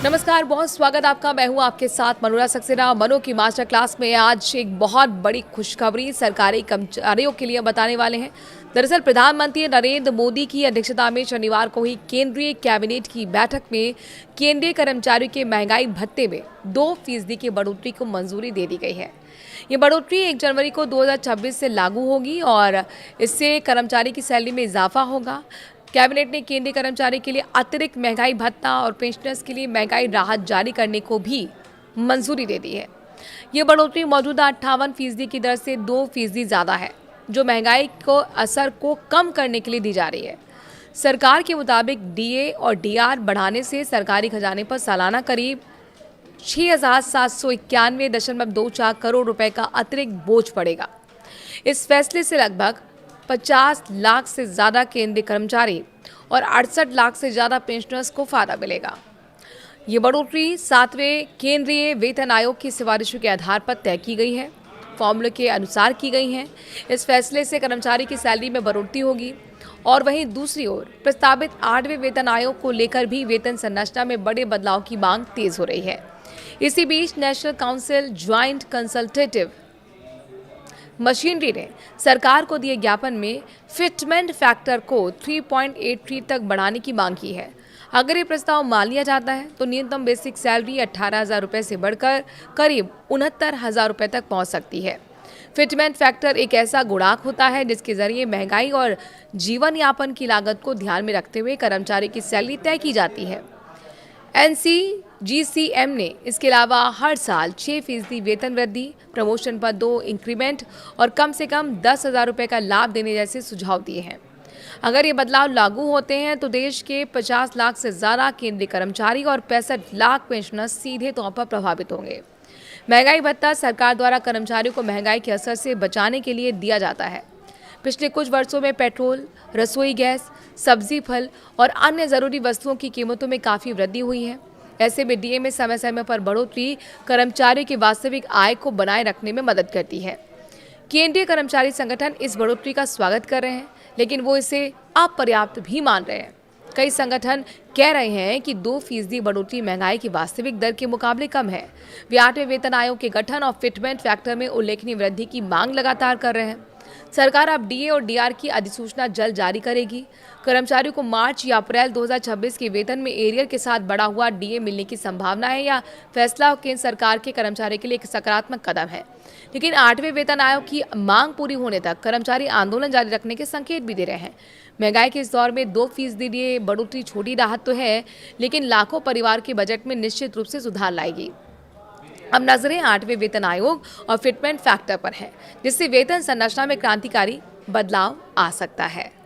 नमस्कार, बहुत स्वागत आपका। मैं हूं आपके साथ मनोरा सक्सेना। मनो की मास्टर क्लास में आज एक बहुत बड़ी खुशखबरी सरकारी कर्मचारियों के लिए बताने वाले हैं। दरअसल प्रधानमंत्री नरेंद्र मोदी की अध्यक्षता में शनिवार को ही केंद्रीय कैबिनेट की बैठक में केंद्रीय कर्मचारियों के महंगाई भत्ते में 2% की बढ़ोतरी को मंजूरी दे दी गई है। ये बढ़ोतरी 1 जनवरी को 2026 से लागू होगी और इससे कर्मचारी की सैलरी में इजाफा होगा। कैबिनेट ने केंद्रीय कर्मचारी के लिए अतिरिक्त महंगाई भत्ता और पेंशनर्स के लिए महंगाई राहत जारी करने को भी मंजूरी दे दी है। ये बढ़ोतरी मौजूदा 58% की दर से 2% ज़्यादा है, जो महंगाई को असर को कम करने के लिए दी जा रही है। सरकार के मुताबिक डीए और डीआर बढ़ाने से सरकारी खजाने पर सालाना करीब 6,791.24 करोड़ रुपए का अतिरिक्त बोझ पड़ेगा। इस फैसले से लगभग 50 लाख से ज़्यादा केंद्रीय कर्मचारी और 68 लाख से ज़्यादा पेंशनर्स को फायदा मिलेगा। ये बढ़ोतरी 7वें केंद्रीय वेतन आयोग की सिफारिशों के आधार पर तय की गई है, फॉर्मूले के अनुसार की गई हैं। इस फैसले से कर्मचारी की सैलरी में बढ़ोतरी होगी और वहीं दूसरी ओर प्रस्तावित 8वें वेतन आयोग को लेकर भी वेतन संरचना में बड़े बदलाव की मांग तेज हो रही है। इसी बीच national council joint consultative machinery ने सरकार को दिए ज्ञापन में फिटमेंट फैक्टर को 3.83 तक बढ़ाने की मांग की है। अगर ये प्रस्ताव मान लिया जाता है तो न्यूनतम बेसिक सैलरी 18,000 रुपये से बढ़कर करीब 69,000 रुपये तक पहुंच सकती है। फिटमेंट फैक्टर एक ऐसा गुणांक होता है जिसके जरिए महंगाई और जीवन यापन की लागत को ध्यान में रखते हुए कर्मचारी की सैलरी तय की जाती है। NCGCM ने इसके अलावा हर साल 6% वेतन वृद्धि, प्रमोशन पर 2 इंक्रीमेंट और कम से कम 10,000 रुपये का लाभ देने जैसे सुझाव दिए हैं। अगर ये बदलाव लागू होते हैं तो देश के 50 लाख से ज़्यादा केंद्रीय कर्मचारी और 65 लाख पेंशनर सीधे तौर पर प्रभावित होंगे। महंगाई भत्ता सरकार द्वारा कर्मचारियों को महंगाई के असर से बचाने के लिए दिया जाता है। पिछले कुछ वर्षों में पेट्रोल, रसोई गैस, सब्जी, फल और अन्य ज़रूरी वस्तुओं की कीमतों में काफ़ी वृद्धि हुई है। ऐसे में डीए में समय समय पर बढ़ोतरी कर्मचारियों की वास्तविक आय को बनाए रखने में मदद करती है। केंद्रीय कर्मचारी संगठन इस बढ़ोतरी का स्वागत कर रहे हैं, लेकिन वो इसे अपर्याप्त भी मान रहे हैं। कई संगठन कह रहे हैं कि 2% बढ़ोतरी महंगाई की वास्तविक दर के मुकाबले कम है। वे 8वें वेतन आयोग के गठन और फिटमेंट फैक्टर में उल्लेखनीय वृद्धि की मांग लगातार कर रहे हैं। सरकार अब डीए और डीआर की अधिसूचना जल्द जारी करेगी। कर्मचारियों को मार्च या अप्रैल 2026 के वेतन में एरियर के साथ बढ़ा हुआ डीए मिलने की संभावना है। या फैसला केंद्र सरकार के कर्मचारी के लिए एक सकारात्मक कदम है, लेकिन 8वें वेतन आयोग की मांग पूरी होने तक कर्मचारी आंदोलन जारी रखने के संकेत भी दे रहे हैं। महंगाई के इस दौर में 2% डीए बढ़ोतरी छोटी राहत तो है, लेकिन लाखों परिवार के बजट में निश्चित रूप से सुधार लाएगी। अब नजरें 8वें वेतन आयोग और फिटमेंट फैक्टर पर है, जिससे वेतन संरचना में क्रांतिकारी बदलाव आ सकता है।